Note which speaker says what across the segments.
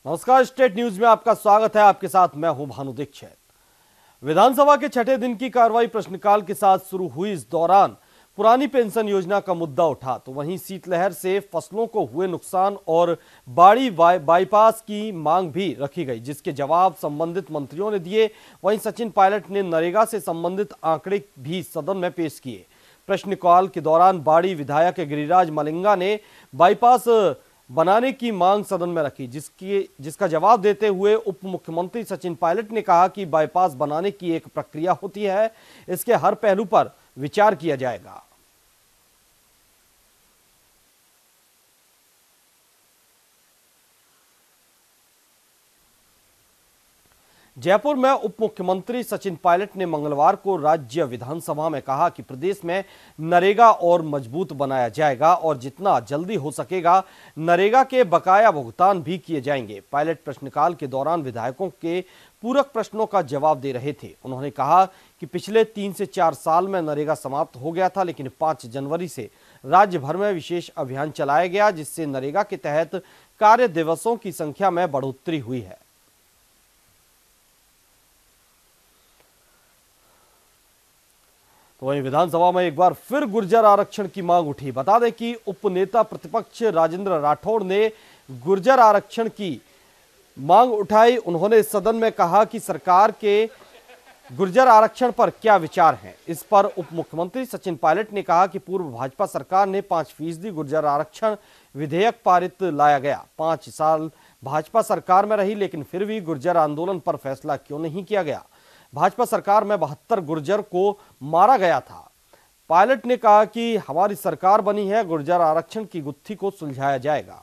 Speaker 1: नमस्कार, state news में आपका स्वागत है। आपके साथ मैं हूं भानु दीक्षित। विधानसभा के छठे दिन की कार्रवाई प्रश्नकाल के साथ शुरू हुई। इस दौरान पुरानी पेंशन योजना का मुद्दा उठा तो वहीं शीतलहर से फसलों को हुए नुकसान और बाड़ी बाईपास की मांग भी रखी गई, जिसके जवाब संबंधित मंत्रियों ने दिए। वहीं सचिन पायलट ने नरेगा से संबंधित आंकड़े भी सदन में पेश किए। प्रश्नकाल के दौरान बाड़ी विधायक गिरिराज मलिंगा ने बाईपास बनाने की मांग सदन में रखी, जिसका जवाब देते हुए उप मुख्यमंत्री सचिन पायलट ने कहा कि बाईपास बनाने की एक प्रक्रिया होती है, इसके हर पहलू पर विचार किया जाएगा। जयपुर में उप मुख्यमंत्री सचिन पायलट ने मंगलवार को राज्य विधानसभा में कहा कि प्रदेश में नरेगा और मजबूत बनाया जाएगा और जितना जल्दी हो सकेगा नरेगा के बकाया भुगतान भी किए जाएंगे। पायलट प्रश्नकाल के दौरान विधायकों के पूरक प्रश्नों का जवाब दे रहे थे। उन्होंने कहा कि पिछले 3 से 4 साल में नरेगा समाप्त हो गया था, लेकिन 5 जनवरी से राज्य भर में विशेष अभियान चलाया गया, जिससे नरेगा के तहत कार्य दिवसों की संख्या में बढ़ोतरी हुई है। तो वहीं विधानसभा में एक बार फिर गुर्जर आरक्षण की मांग उठी। बता दें कि उपनेता प्रतिपक्ष राजेंद्र राठौड़ ने गुर्जर आरक्षण की मांग उठाई। उन्होंने सदन में कहा कि सरकार के गुर्जर आरक्षण पर क्या विचार है। इस पर उप मुख्यमंत्री सचिन पायलट ने कहा कि पूर्व भाजपा सरकार ने 5% गुर्जर आरक्षण विधेयक पारित लाया गया। 5 साल भाजपा सरकार में रही, लेकिन फिर भी गुर्जर आंदोलन पर फैसला क्यों नहीं किया गया। भाजपा सरकार में 72 गुर्जर को मारा गया था। पायलट ने कहा कि हमारी सरकार बनी है, गुर्जर आरक्षण की गुत्थी को सुलझाया जाएगा।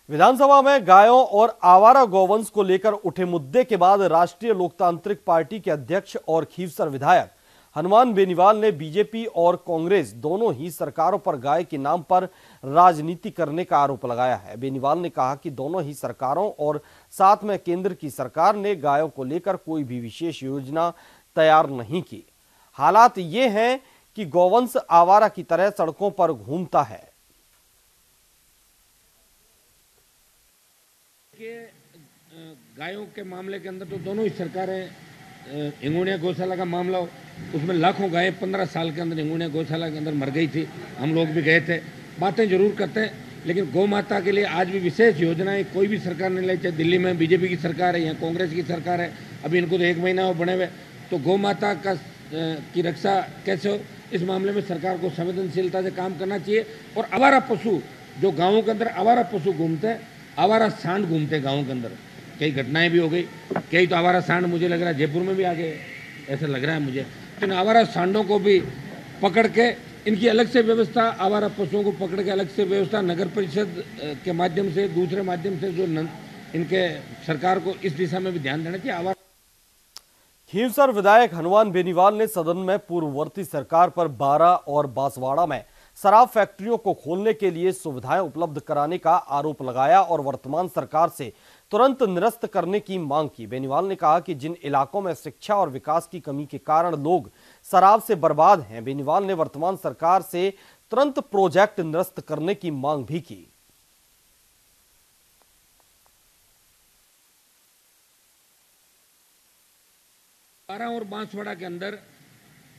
Speaker 1: विधानसभा में गायों और आवारा गौवंश को लेकर उठे मुद्दे के बाद राष्ट्रीय लोकतांत्रिक पार्टी के अध्यक्ष और खीवसर विधायक हनुमान बेनीवाल ने बीजेपी और कांग्रेस दोनों ही सरकारों पर गाय के नाम पर राजनीति करने का आरोप लगाया है। बेनीवाल ने कहा कि दोनों ही सरकारों और साथ में केंद्र की सरकार ने गायों को लेकर कोई भी विशेष योजना तैयार नहीं की। हालात ये हैं कि गौवंश आवारा की तरह सड़कों पर घूमता है।
Speaker 2: गायों के मामले के अंदर तो दोनों ही सरकारें, हिंगोनिया गौशाला का मामला हो, उसमें लाखों गायें 15 साल के अंदर हिंगोनिया गौशाला के अंदर मर गई थी। हम लोग भी गए थे, बातें जरूर करते हैं, लेकिन गौ माता के लिए आज भी विशेष योजनाएं कोई भी सरकार ने लाई, चाहे दिल्ली में बीजेपी की सरकार है या कांग्रेस की सरकार है। अभी इनको तो 1 महीना हो बने हुए, तो गौ माता की रक्षा कैसे हो, इस मामले में सरकार को संवेदनशीलता से काम करना चाहिए। और आवारा पशु जो गाँवों के अंदर आवारा पशु घूमते हैं, आवारा सांड घूमते हैं गाँव के अंदर, कई घटनाएं भी हो गई। कई तो आवारा सांड मुझे लग रहा है जयपुर में भी आ गए, ऐसा लग रहा है मुझे। तो इन आवारा सांडों को भी पकड़ के इनकी अलग से व्यवस्था, आवारा पशुओं को पकड़ के अलग से व्यवस्था नगर परिषद के माध्यम से, दूसरे माध्यम से जो इनके सरकार को इस दिशा में भी ध्यान देना चाहिए। आवारा
Speaker 1: खीवसर विधायक हनुमान बेनीवाल ने सदन में पूर्ववर्ती सरकार पर 12 और बांसवाड़ा में शराब फैक्ट्रियों को खोलने के लिए सुविधाएं उपलब्ध कराने का आरोप लगाया और वर्तमान सरकार से तुरंत निरस्त करने की मांग की। बेनीवाल ने कहा कि जिन इलाकों में शिक्षा और विकास की कमी के कारण लोग शराब से बर्बाद हैं, बेनीवाल ने वर्तमान सरकार से तुरंत प्रोजेक्ट निरस्त करने की मांग भी की।
Speaker 2: और बांसवाड़ा के अंदर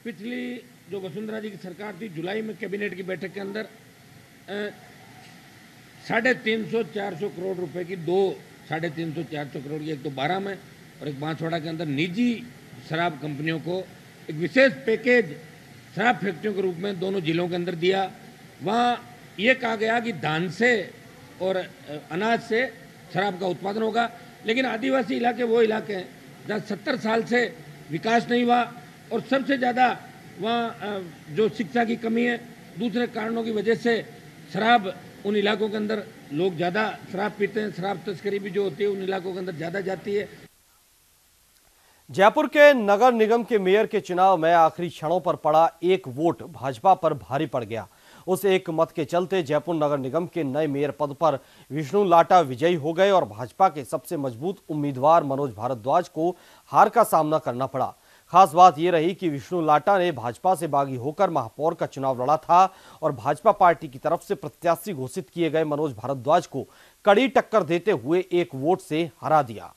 Speaker 2: पिछली जो वसुंधरा जी की सरकार थी, जुलाई में कैबिनेट की बैठक के अंदर 350-400 करोड़ रुपए की 350-400 करोड़ की, एक तो 12 में और एक बांसवाड़ा के अंदर निजी शराब कंपनियों को एक विशेष पैकेज शराब फैक्ट्रियों के रूप में दोनों जिलों के अंदर दिया। वहाँ ये कहा गया कि धान से और अनाज से शराब का उत्पादन होगा, लेकिन आदिवासी इलाके वो इलाके हैं जहाँ 70 साल से विकास नहीं हुआ और सबसे ज़्यादा वहाँ जो शिक्षा की कमी है, दूसरे कारणों की वजह से शराब उन इलाकों के अंदर लोग ज़्यादा शराब पीते हैं, शराब तस्करी भी जो होती है उन इलाकों के अंदर ज़्यादा जाती है।
Speaker 1: जयपुर के नगर निगम के मेयर के चुनाव में आखिरी क्षणों पर पड़ा एक वोट भाजपा पर भारी पड़ गया। उस एक मत के चलते जयपुर नगर निगम के नए मेयर पद पर विष्णु लाटा विजयी हो गए और भाजपा के सबसे मजबूत उम्मीदवार मनोज भारद्वाज को हार का सामना करना पड़ा। खास बात यह रही कि विष्णु लाटा ने भाजपा से बागी होकर महापौर का चुनाव लड़ा था और भाजपा पार्टी की तरफ से प्रत्याशी घोषित किए गए मनोज भारद्वाज को कड़ी टक्कर देते हुए एक वोट से हरा दिया।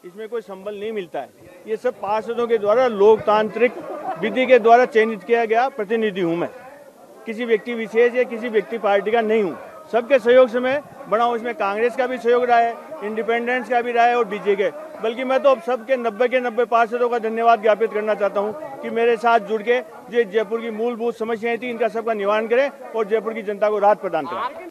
Speaker 3: इसमें कोई संबल नहीं मिलता है। ये सब पार्षदों के द्वारा लोकतांत्रिक विधि के द्वारा चयनित किया गया प्रतिनिधि हूं मैं। किसी व्यक्ति विशेष या किसी व्यक्ति पार्टी का नहीं हूं। सबके सहयोग से मैं बना हूं। इसमें कांग्रेस का भी सहयोग रहा है, इंडिपेंडेंस का भी रहा है और बीजेपी के। बल्कि मैं तो अब सबके 90 के 90 पार्षदों का धन्यवाद ज्ञापित करना चाहता हूं कि मेरे साथ जुड़ के जो जयपुर की मूलभूत समस्याएं थी इनका सबका निवारण करें और जयपुर की जनता को राहत प्रदान करें।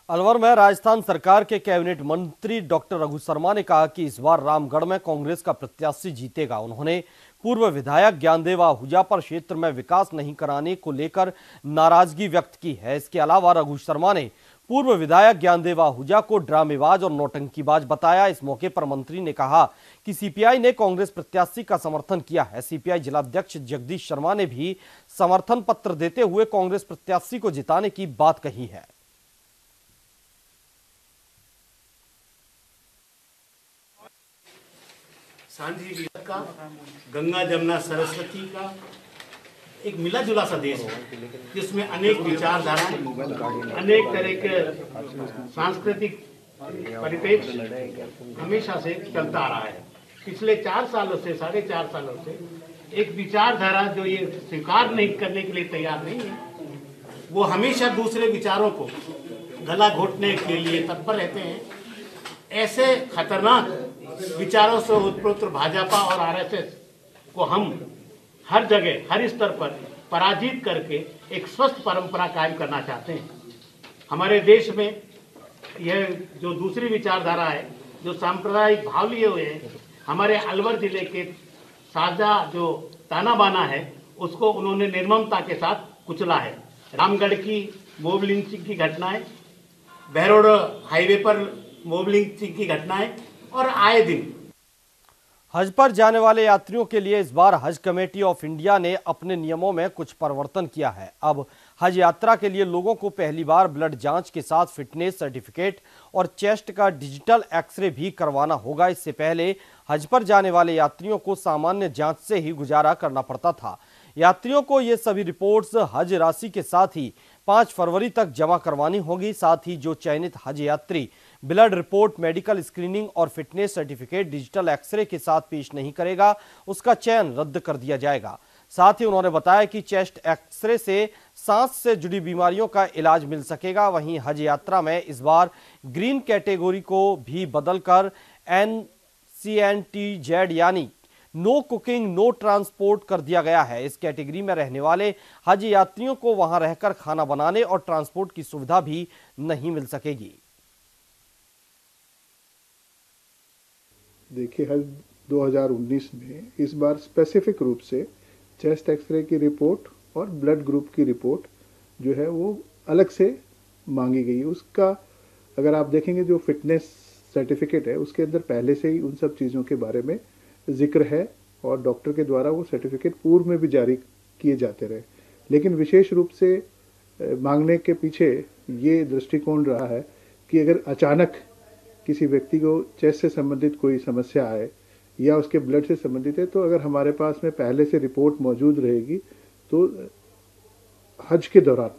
Speaker 1: अलवर में राजस्थान सरकार के कैबिनेट मंत्री डॉक्टर रघु शर्मा ने कहा कि इस बार रामगढ़ में कांग्रेस का प्रत्याशी जीतेगा। उन्होंने पूर्व विधायक ज्ञानदेव आहूजा पर क्षेत्र में विकास नहीं कराने को लेकर नाराजगी व्यक्त की है। इसके अलावा रघु शर्मा ने पूर्व विधायक ज्ञानदेव आहूजा को ड्रामेबाज और नौटंकीबाज बताया। इस मौके पर मंत्री ने कहा कि सीपीआई ने कांग्रेस प्रत्याशी का समर्थन किया है। सीपीआई जिलाध्यक्ष जगदीश शर्मा ने भी समर्थन पत्र देते हुए कांग्रेस प्रत्याशी को जिताने की बात कही है।
Speaker 4: सांझी का, गंगा जमुना सरस्वती का एक मिला जुला सा देश है जिसमें अनेक विचारधाराएं, अनेक तरह के सांस्कृतिक परिपेक्ष हमेशा से चलता आ रहा है। पिछले 4 सालों से, 4.5 सालों से एक विचारधारा जो ये स्वीकार नहीं करने के लिए तैयार नहीं है, वो हमेशा दूसरे विचारों को गला घोटने के लिए तत्पर रहते हैं। ऐसे खतरनाक विचारों से उत्प्रोत भाजपा और आरएसएस को हम हर जगह, हर स्तर पर पराजित करके एक स्वस्थ परंपरा कायम करना चाहते हैं। हमारे देश में यह जो दूसरी विचारधारा है, जो सांप्रदायिक भाव लिए हुए हैं, हमारे अलवर जिले के साझा जो ताना बाना है उसको उन्होंने निर्ममता के साथ कुचला है। रामगढ़ की मोब लिंचिंग की घटनाएं, बहरोड हाईवे पर मोब लिंचिंग की घटनाएं और आए दिन
Speaker 1: हज पर जाने वाले यात्रियों के लिए इस बार हज कमेटी ऑफ इंडिया ने अपने नियमों में कुछ परिवर्तन किया है। अब हज यात्रा के लिए लोगों को पहली बार ब्लड जांच के साथ फिटनेस सर्टिफिकेट और चेस्ट का डिजिटल एक्सरे भी करवाना होगा। इससे पहले हज पर जाने वाले यात्रियों को सामान्य जांच से ही गुजारा करना पड़ता था। यात्रियों को ये सभी रिपोर्ट्स हज राशि के साथ ही 5 फरवरी तक जमा करवानी होगी। साथ ही जो चयनित हज यात्री ब्लड रिपोर्ट, मेडिकल स्क्रीनिंग और फिटनेस सर्टिफिकेट डिजिटल एक्सरे के साथ पेश नहीं करेगा, उसका चयन रद्द कर दिया जाएगा। साथ ही उन्होंने बताया कि चेस्ट एक्सरे से सांस से जुड़ी बीमारियों का इलाज मिल सकेगा। वहीं हज यात्रा में इस बार ग्रीन कैटेगरी को भी बदलकर NCNTZ यानी नो कुकिंग नो ट्रांसपोर्ट कर दिया गया है। इस कैटेगरी में रहने वाले हज यात्रियों को वहां रहकर खाना बनाने और ट्रांसपोर्ट की सुविधा भी नहीं मिल सकेगी।
Speaker 5: देखिए, हज 2019 में इस बार स्पेसिफिक रूप से चेस्ट एक्सरे की रिपोर्ट और ब्लड ग्रुप की रिपोर्ट जो है वो अलग से मांगी गई है। उसका अगर आप देखेंगे जो फिटनेस सर्टिफिकेट है उसके अंदर पहले से ही उन सब चीज़ों के बारे में जिक्र है और डॉक्टर के द्वारा वो सर्टिफिकेट पूर्व में भी जारी किए जाते रहे। लेकिन विशेष रूप से मांगने के पीछे ये दृष्टिकोण रहा है कि अगर अचानक किसी व्यक्ति को चेस्ट से संबंधित कोई समस्या आए या उसके ब्लड से संबंधित है, तो अगर हमारे पास में पहले से रिपोर्ट मौजूद रहेगी तो हज के दौरान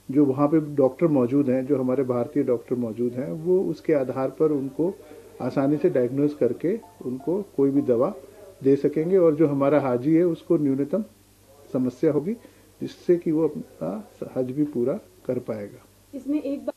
Speaker 5: जो वहाँ पे डॉक्टर मौजूद हैं, जो हमारे भारतीय डॉक्टर मौजूद हैं, वो उसके आधार पर उनको आसानी से डायग्नोज करके उनको कोई भी दवा दे सकेंगे और जो हमारा हाजी है उसको न्यूनतम समस्या होगी जिससे कि वो अपना हज भी पूरा कर पाएगा।
Speaker 6: इसमें एक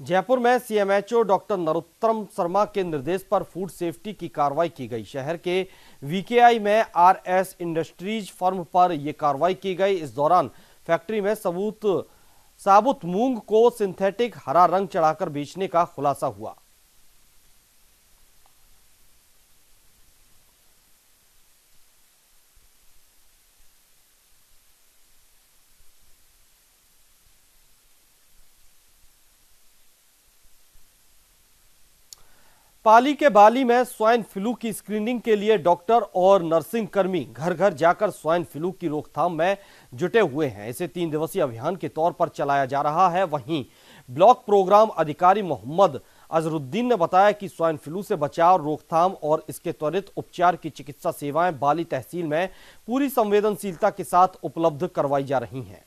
Speaker 1: जयपुर में सीएमएचओ डॉक्टर नरोत्तम शर्मा के निर्देश पर फूड सेफ्टी की कार्रवाई की गई। शहर के वीकेआई में आरएस इंडस्ट्रीज फर्म पर यह कार्रवाई की गई। इस दौरान फैक्ट्री में साबुत मूंग को सिंथेटिक हरा रंग चढ़ाकर बेचने का खुलासा हुआ। पाली के बाली में स्वाइन फ्लू की स्क्रीनिंग के लिए डॉक्टर और नर्सिंग कर्मी घर घर जाकर स्वाइन फ्लू की रोकथाम में जुटे हुए हैं। इसे 3 दिवसीय अभियान के तौर पर चलाया जा रहा है। वहीं ब्लॉक प्रोग्राम अधिकारी मोहम्मद अजरुद्दीन ने बताया कि स्वाइन फ्लू से बचाव, रोकथाम और इसके त्वरित उपचार की चिकित्सा सेवाएं बाली तहसील में पूरी संवेदनशीलता के साथ उपलब्ध करवाई जा रही हैं।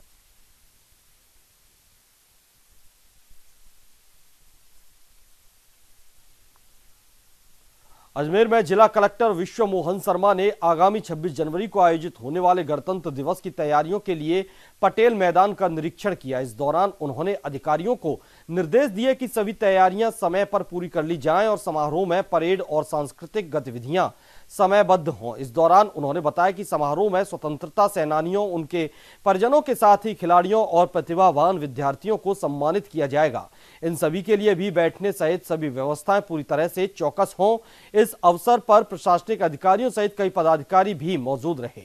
Speaker 1: अजमेर में जिला कलेक्टर विश्व मोहन शर्मा ने आगामी 26 जनवरी को आयोजित होने वाले गणतंत्र दिवस की तैयारियों के लिए पटेल मैदान का निरीक्षण किया। इस दौरान उन्होंने अधिकारियों को निर्देश दिए कि सभी तैयारियां समय पर पूरी कर ली जाएं और समारोह में परेड और सांस्कृतिक गतिविधियां समयबद्ध हों। इस दौरान उन्होंने बताया कि समारोह में स्वतंत्रता सेनानियों, उनके परिजनों के साथ ही खिलाड़ियों और प्रतिभावान विद्यार्थियों को सम्मानित किया जाएगा। इन सभी के लिए भी बैठने सहित सभी व्यवस्थाएं पूरी तरह से चौकस हों। इस अवसर पर प्रशासनिक अधिकारियों सहित कई पदाधिकारी भी मौजूद रहे।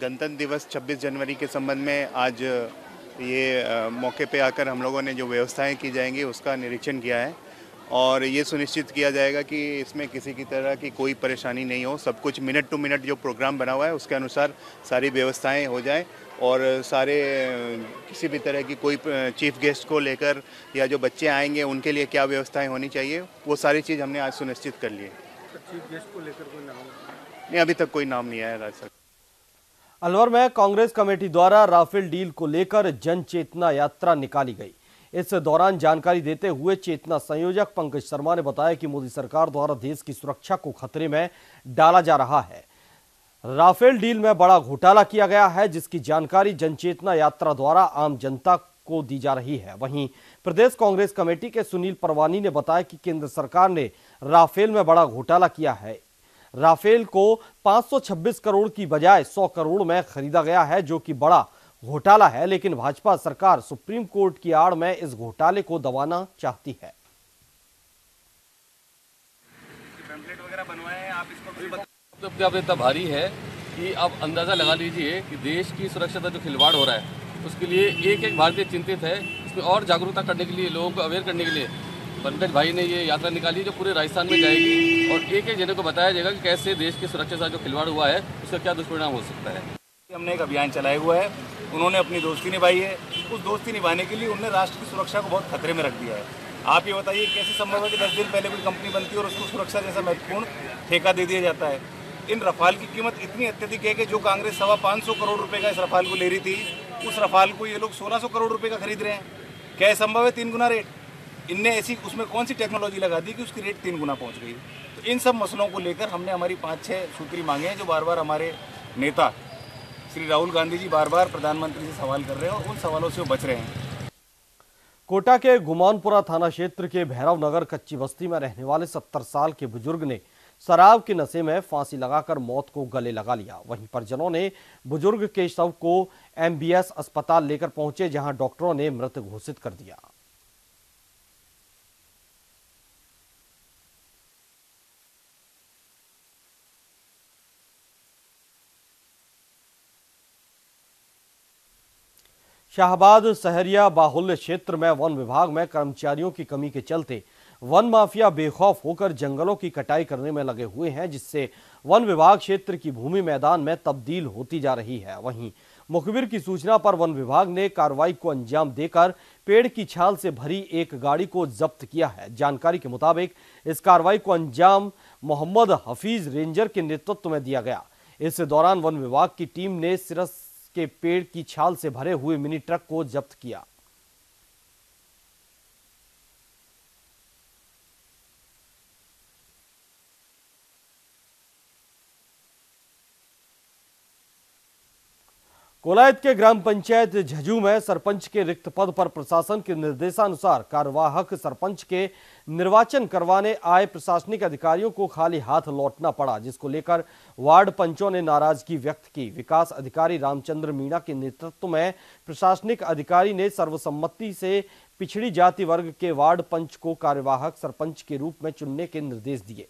Speaker 6: गणतंत्र दिवस 26 जनवरी के संबंध में आज ये मौके पे आकर हम लोगों ने जो व्यवस्थाएं की जाएंगी उसका निरीक्षण किया है और ये सुनिश्चित किया जाएगा कि इसमें किसी की तरह की कोई परेशानी नहीं हो। सब कुछ मिनट टू मिनट जो प्रोग्राम बना हुआ है उसके अनुसार सारी व्यवस्थाएं हो जाएं और सारे किसी भी तरह की कोई चीफ गेस्ट को लेकर या जो बच्चे आएंगे उनके लिए क्या व्यवस्थाएं होनी चाहिए वो सारी चीज़ हमने आज सुनिश्चित कर ली है।
Speaker 3: चीफ गेस्ट को लेकर कोई नाम
Speaker 6: नहीं, अभी तक कोई नाम नहीं आया राज्य सरकार।
Speaker 1: अलवर में कांग्रेस कमेटी द्वारा राफेल डील को लेकर जन चेतना यात्रा निकाली गई। इस दौरान जानकारी देते हुए चेतना संयोजक पंकज शर्मा ने बताया कि मोदी सरकार द्वारा देश की सुरक्षा को खतरे में डाला जा रहा है। राफेल डील में बड़ा घोटाला किया गया है, जिसकी जानकारी जनचेतना यात्रा द्वारा आम जनता को दी जा रही है। वहीं प्रदेश कांग्रेस कमेटी के सुनील परवानी ने बताया कि केंद्र सरकार ने राफेल में बड़ा घोटाला किया है। राफेल को 526 करोड़ की बजाय 100 करोड़ में खरीदा गया है, जो कि बड़ा घोटाला है। लेकिन भाजपा सरकार सुप्रीम कोर्ट की आड़ में इस घोटाले को दबाना चाहती है।
Speaker 7: अब इतना भारी है कि आप अंदाजा लगा लीजिए कि देश की सुरक्षा का जो खिलवाड़ हो रहा है उसके लिए एक एक भारतीय चिंतित है। इसमें और जागरूकता करने के लिए, लोगों को अवेयर करने के लिए पंकज भाई ने ये यात्रा निकाली जो पूरे राजस्थान में जाएगी और एक एक जने को बताया जाएगा कि कैसे देश की सुरक्षा का जो खिलवाड़ हुआ है उसका क्या दुष्परिणाम हो सकता है।
Speaker 8: हमने एक अभियान चलाया हुआ है, उन्होंने अपनी दोस्ती निभाई है। उस दोस्ती निभाने के लिए उन्होंने राष्ट्र की सुरक्षा को बहुत खतरे में रख दिया है। आप ये बताइए कैसे संभव है कि 10 दिन पहले कोई कंपनी बनती है और उसको सुरक्षा जैसा महत्वपूर्ण ठेका दे दिया जाता है। इन रफाल की कीमत इतनी अत्यधिक है कि जो कांग्रेस 525 करोड़ रुपए का इस रफाल को ले रही थी, उस रफाल को ये लोग 1600 करोड़ रुपए का खरीद रहे हैं। क्या ये संभव है? 3 गुना रेट। इनने ऐसी उसमें कौन सी टेक्नोलॉजी लगा दी कि उसकी रेट 3 गुना पहुंच गई। तो इन सब मसलों को लेकर हमने हमारी 5-6 सूत्री मांगे हैं, जो बार बार हमारे नेता श्री राहुल गांधी जी बार बार प्रधानमंत्री से सवाल कर रहे हैं और उन सवालों से वो बच रहे हैं।
Speaker 1: कोटा के गुमानपुरा थाना क्षेत्र के भैरव नगर कच्ची बस्ती में रहने वाले 70 साल के बुजुर्ग ने शराब के नशे में फांसी लगाकर मौत को गले लगा लिया। वहीं परिजनों ने बुजुर्ग के शव को MBS अस्पताल लेकर पहुंचे, जहां डॉक्टरों ने मृत घोषित कर दिया। शाहबाद सहरिया बाहुल्य क्षेत्र में वन विभाग में कर्मचारियों की कमी के चलते वन माफिया बेखौफ होकर जंगलों की कटाई करने में लगे हुए हैं, जिससे वन विभाग क्षेत्र की भूमि मैदान में तब्दील होती जा रही है। वहीं मुखबिर की सूचना पर वन विभाग ने कार्रवाई को अंजाम देकर पेड़ की छाल से भरी एक गाड़ी को जब्त किया है। जानकारी के मुताबिक इस कार्रवाई को अंजाम मोहम्मद हफीज रेंजर के नेतृत्व में दिया गया। इस दौरान वन विभाग की टीम ने सिरस के पेड़ की छाल से भरे हुए मिनी ट्रक को जब्त किया। कोलायत के ग्राम पंचायत झज्जू में सरपंच के रिक्त पद पर प्रशासन के निर्देशानुसार कार्यवाहक सरपंच के निर्वाचन करवाने आए प्रशासनिक अधिकारियों को खाली हाथ लौटना पड़ा, जिसको लेकर वार्ड पंचों ने नाराजगी व्यक्त की। विकास अधिकारी रामचंद्र मीणा के नेतृत्व में प्रशासनिक अधिकारी ने सर्वसम्मति से पिछड़ी जाति वर्ग के वार्ड पंच को कार्यवाहक सरपंच के रूप में चुनने के निर्देश दिए।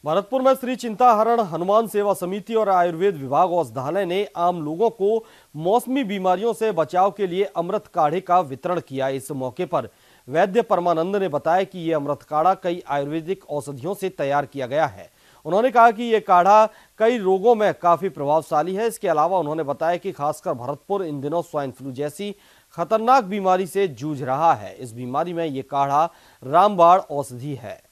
Speaker 1: भरतपुर में श्री चिंताहरण हनुमान सेवा समिति और आयुर्वेद विभाग औषधालय ने आम लोगों को मौसमी बीमारियों से बचाव के लिए अमृत काढ़े का वितरण किया। इस मौके पर वैद्य परमानंद ने बताया कि ये अमृत काढ़ा कई आयुर्वेदिक औषधियों से तैयार किया गया है। उन्होंने कहा कि ये काढ़ा कई रोगों में काफी प्रभावशाली है। इसके अलावा उन्होंने बताया कि खासकर भरतपुर इन दिनों स्वाइन फ्लू जैसी खतरनाक बीमारी से जूझ रहा है। इस बीमारी में ये काढ़ा रामबाण औषधि है।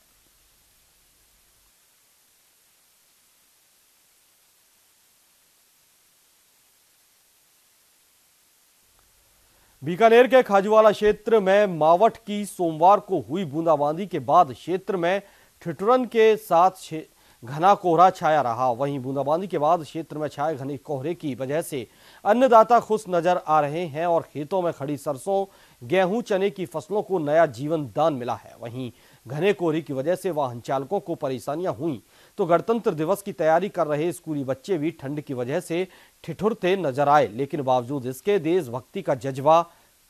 Speaker 1: बीकानेर के खाजूवाला क्षेत्र में मावठ की सोमवार को हुई बूंदाबांदी के बाद क्षेत्र में ठिठुरन के साथ घना कोहरा छाया रहा। वहीं बूंदाबांदी के बाद क्षेत्र में छाए घने कोहरे की वजह से अन्नदाता खुश नजर आ रहे हैं और खेतों में खड़ी सरसों, गेहूं, चने की फसलों को नया जीवन दान मिला है। वहीं घने कोहरे की वजह से वाहन चालकों को परेशानियां हुई तो गणतंत्र दिवस की तैयारी कर रहे स्कूली बच्चे भी ठंड की वजह से ठिठुरते नजर आए, लेकिन बावजूद इसके देशभक्ति का जज्बा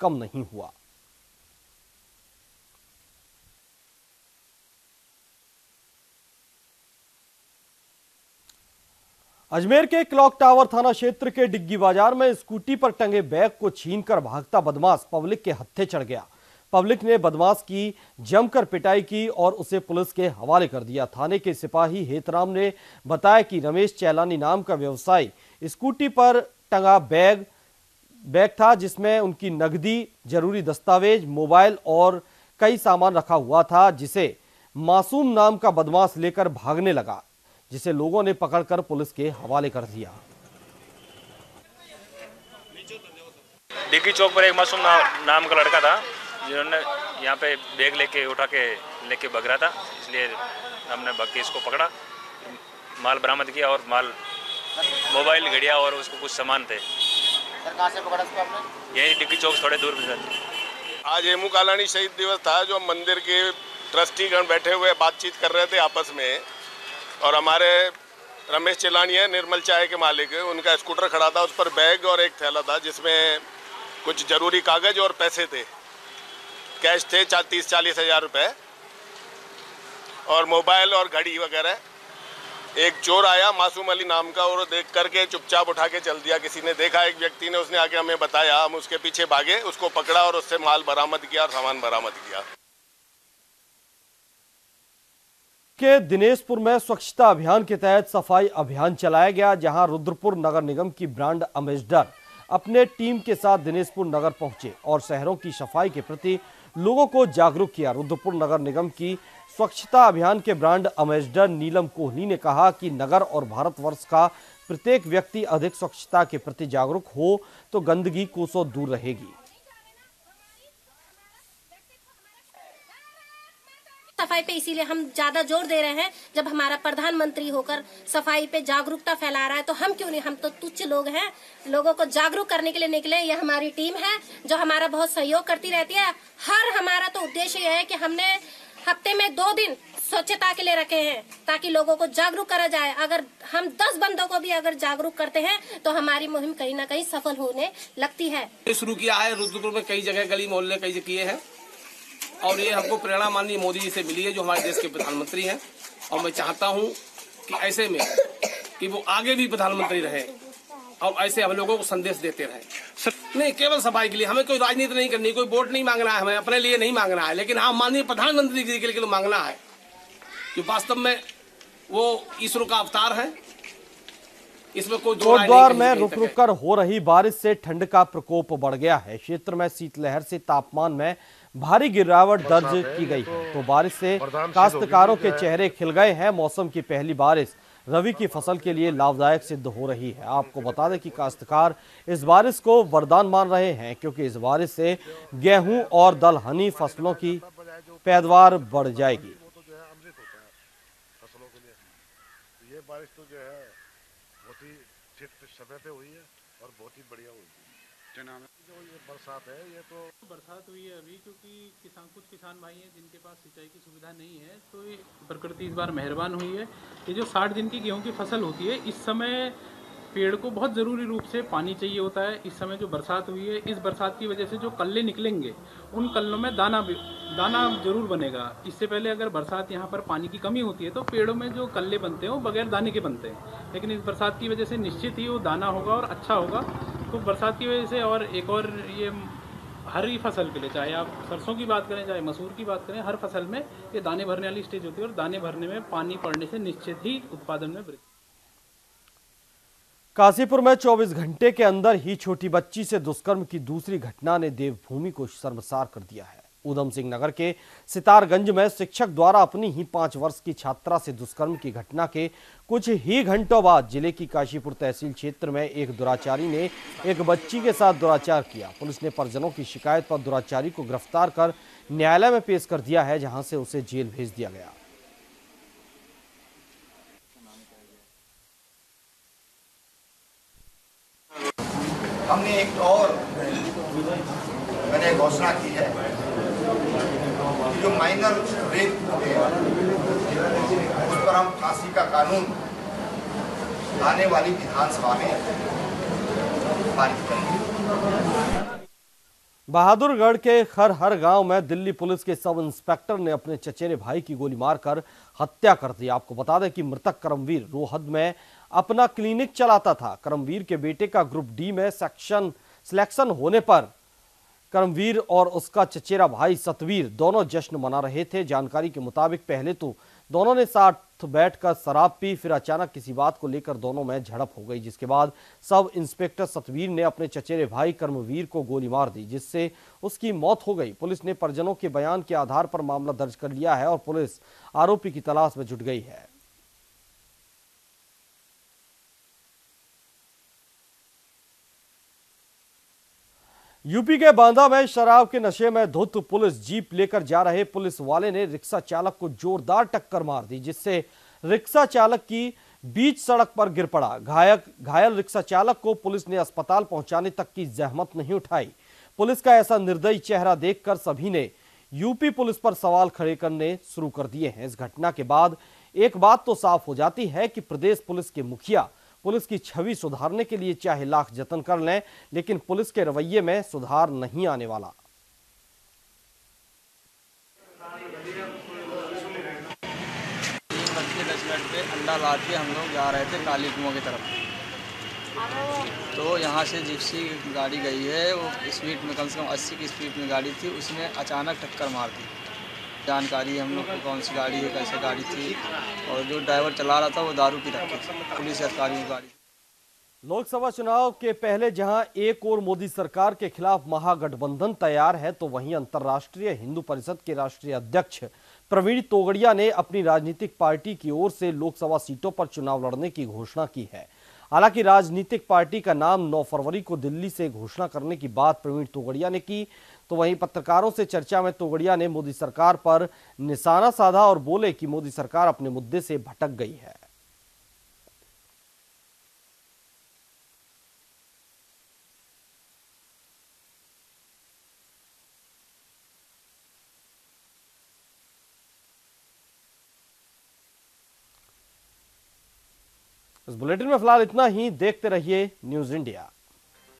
Speaker 1: कम नहीं हुआ। अजमेर के क्लॉक टावर थाना क्षेत्र के डिग्गी बाजार में स्कूटी पर टंगे बैग को छीनकर भागता बदमाश पब्लिक के हत्थे चढ़ गया। पब्लिक ने बदमाश की जमकर पिटाई की और उसे पुलिस के हवाले कर दिया। थाने के सिपाही हेतराम ने बताया कि रमेश चैलानी नाम का व्यवसायी स्कूटी पर टंगा बैग था जिसमें उनकी नकदी, जरूरी दस्तावेज, मोबाइल और कई सामान रखा हुआ था, जिसे मासूम नाम का बदमाश लेकर भागने लगा, जिसे लोगों ने पकड़कर पुलिस के हवाले कर दिया।
Speaker 9: डिग्गी चौक पर एक मासूम नाम का लड़का था जिन्होंने यहाँ पे बैग लेके भाग रहा था, इसलिए हमने भाग के इसको पकड़ा, माल बरामद किया और मोबाइल, घड़िया और उसको कुछ सामान थे।
Speaker 10: सर कहाँ से पकड़ा इसको आपने?
Speaker 9: यही डिग्गी चौक थोड़े दूर में।
Speaker 11: आज हेमू कालानी शहीद दिवस था, जो मंदिर के ट्रस्टीगण बैठे हुए बातचीत कर रहे थे आपस में, और हमारे रमेश चैलानी है निर्मल चाय के मालिक, उनका स्कूटर खड़ा था, उस पर बैग और एक थैला था जिसमें कुछ जरूरी कागज और पैसे थे, कैश थे 30-40 हज़ार रुपये और मोबाइल और घड़ी वगैरह। एक चोर आया मासूम अली नाम का और देख करके चुपचाप उठा के चल दिया। किसी ने देखा, एक व्यक्ति ने, उसने आके हमें बताया, हम उसके पीछे भागे, उसको पकड़ा और उससे माल बरामद किया और सामान बरामद किया।
Speaker 1: के दिनेशपुर में स्वच्छता अभियान के तहत सफाई अभियान चलाया गया, जहां रुद्रपुर नगर निगम की ब्रांड एम्बेसडर अपने टीम के साथ दिनेशपुर नगर पहुंचे और शहरों की सफाई के प्रति लोगों को जागरूक किया। रुद्रपुर नगर निगम की स्वच्छता अभियान के ब्रांड एम्बेसडर नीलम कोहली ने कहा कि नगर और भारतवर्ष का प्रत्येक व्यक्ति अधिक स्वच्छता के प्रति जागरूक हो तो गंदगी कोसों दूर रहेगी।
Speaker 12: सफाई पे इसीलिए हम ज्यादा जोर दे रहे हैं, जब हमारा प्रधानमंत्री होकर सफाई पे जागरूकता फैला रहा है तो हम क्यों नहीं, हम तो तुच्छ लोग हैं। लोगों को जागरूक करने के लिए निकले। यह हमारी टीम है जो हमारा बहुत सहयोग करती रहती है। हमारा तो उद्देश्य यह है कि हमने हफ्ते में 2 दिन स्वच्छता के लिए रखे हैं ताकि लोगों को जागरूक करा जाए। अगर हम 10 बंदों को भी अगर जागरूक करते हैं तो हमारी मुहिम कहीं ना कहीं सफल होने लगती है।
Speaker 13: शुरू किया है रुद्रपुर में, कई जगह गली मोहल्ले कई किए हैं और ये हमको प्रेरणा माननीय मोदी जी से मिली है जो हमारे देश के प्रधानमंत्री हैं। और मैं चाहता हूं कि ऐसे में कि वो आगे भी प्रधानमंत्री रहे और ऐसे हम लोगों को संदेश देते रहे। नहीं केवल सफाई के लिए, हमें कोई राजनीति नहीं करनी, कोई वोट नहीं मांगना है, हमें अपने लिए नहीं मांगना है, लेकिन हाँ माननीय प्रधानमंत्री जी के लिए मांगना है जो वास्तव में वो ईश्वर का अवतार है। इसमें कोई
Speaker 1: कोटद्वार में रुक रुक कर हो रही बारिश से ठंड का प्रकोप बढ़ गया है। क्षेत्र में शीतलहर से तापमान में भारी गिरावट दर्ज की गई है, तो बारिश से काश्तकारों के चेहरे खिल गए हैं। मौसम की पहली बारिश रबी की फसल के लिए लाभदायक सिद्ध हो रही है। आपको बता दें कि काश्तकार इस बारिश को वरदान मान रहे हैं, क्योंकि इस बारिश से गेहूं और दलहनी फसलों की पैदावार बढ़ जाएगी।
Speaker 14: ये बारिश तो जो है बहुत ही समय पे हुई है और बहुत ही बढ़िया हुई है। जो ये बरसात है, ये तो
Speaker 15: बरसात हुई है अभी, क्योंकि कुछ किसान भाई हैं जिनके पास सिंचाई की सुविधा नहीं है, तो ये प्रकृति इस बार मेहरबान हुई है। ये जो 60 दिन की गेहूं की फसल होती है, इस समय पेड़ को बहुत ज़रूरी रूप से पानी चाहिए होता है। इस समय जो बरसात हुई है, इस बरसात की वजह से जो कल्ले निकलेंगे उन कल्लों में दाना दाना जरूर बनेगा। इससे पहले अगर बरसात यहाँ पर पानी की कमी होती है तो पेड़ों में जो कल्ले बनते हैं वो बगैर दाने के बनते हैं, लेकिन इस बरसात की वजह से निश्चित ही वो दाना होगा और अच्छा होगा। तो बरसात की वजह से और एक और ये हरी फसल के लिए, चाहे आप सरसों की बात करें चाहे मसूर की बात करें, हर फसल में ये दाने भरने वाली स्टेज होती है और दाने भरने में पानी पड़ने से निश्चित ही उत्पादन में वृद्धि।
Speaker 1: काशीपुर में 24 घंटे के अंदर ही छोटी बच्ची से दुष्कर्म की दूसरी घटना ने देवभूमि को शर्मसार कर दिया है। ऊधम सिंह नगर के सितारगंज में शिक्षक द्वारा अपनी ही 5 वर्ष की छात्रा से दुष्कर्म की घटना के कुछ ही घंटों बाद जिले की काशीपुर तहसील क्षेत्र में एक दुराचारी ने एक बच्ची के साथ दुराचार किया। पुलिस ने परिजनों की शिकायत पर दुराचारी को गिरफ्तार कर न्यायालय में पेश कर दिया है, जहां से उसे जेल भेज दिया गया।
Speaker 16: हमने एक और मैंने घोषणा की है, जो माइनर रेप होते हैं उस पर हम फांसी का कानून आने वाली विधानसभा में पारित करेंगे।
Speaker 1: बहादुरगढ़ के खरहर गांव में दिल्ली पुलिस के सब इंस्पेक्टर ने अपने चचेरे भाई की गोली मारकर हत्या कर दी। आपको बता दें कि मृतक करमवीर रोहद में अपना क्लिनिक चलाता था। करमवीर के बेटे का ग्रुप डी में सिलेक्शन होने पर करमवीर और उसका चचेरा भाई सतवीर दोनों जश्न मना रहे थे। जानकारी के मुताबिक पहले तो दोनों ने साथ बैठकर शराब पी, फिर अचानक किसी बात को लेकर दोनों में झड़प हो गई, जिसके बाद सब इंस्पेक्टर सतवीर ने अपने चचेरे भाई करमवीर को गोली मार दी, जिससे उसकी मौत हो गई। पुलिस ने परिजनों के बयान के आधार पर मामला दर्ज कर लिया है और पुलिस आरोपी की तलाश में जुट गई है। यूपी के बांदा में शराब के नशे में धुत पुलिस जीप लेकर जा रहे पुलिस वाले ने रिक्शा चालक को जोरदार टक्कर मार दी, जिससे रिक्शा चालक की बीच सड़क पर गिर पड़ा। घायल रिक्शा चालक को पुलिस ने अस्पताल पहुंचाने तक की जहमत नहीं उठाई। पुलिस का ऐसा निर्दयी चेहरा देखकर सभी ने यूपी पुलिस पर सवाल खड़े करने शुरू कर दिए हैं। इस घटना के बाद एक बात तो साफ हो जाती है कि प्रदेश पुलिस के मुखिया पुलिस की छवि सुधारने के लिए चाहे लाख जतन कर लें, लेकिन पुलिस के रवैये में सुधार नहीं आने वाला।
Speaker 17: बच्चे 10 मिनट पे अंडा लाद के हम लोग जा रहे थे काली कुआं की तरफ, तो यहाँ से जिप्सी गाड़ी गई है, वो स्पीड में कम से कम 80 की स्पीड में गाड़ी थी, उसने अचानक टक्कर मार दी। जानकारी हम लोग को कौन सी गाड़ी है, कैसे गाड़ी थी, और जो ड्राइवर चला रहा था वो दारू पी रखी थी। पुलिस अधिकारियों की गाड़ी।
Speaker 1: लोकसभा चुनाव के पहले जहां एक और मोदी सरकार के खिलाफ महागठबंधन तैयार है, तो वहीं अंतर्राष्ट्रीय हिंदू परिषद के राष्ट्रीय अध्यक्ष प्रवीण तोगड़िया ने अपनी राजनीतिक पार्टी की ओर से लोकसभा सीटों पर चुनाव लड़ने की घोषणा की है। हालांकि राजनीतिक पार्टी का नाम 9 फरवरी को दिल्ली से घोषणा करने की बात प्रवीण तोगड़िया ने की, तो वहीं पत्रकारों से चर्चा में तोगड़िया ने मोदी सरकार पर निशाना साधा और बोले कि मोदी सरकार अपने मुद्दे से भटक गई है। इस बुलेटिन में फिलहाल इतना ही। देखते रहिए न्यूज़ इंडिया।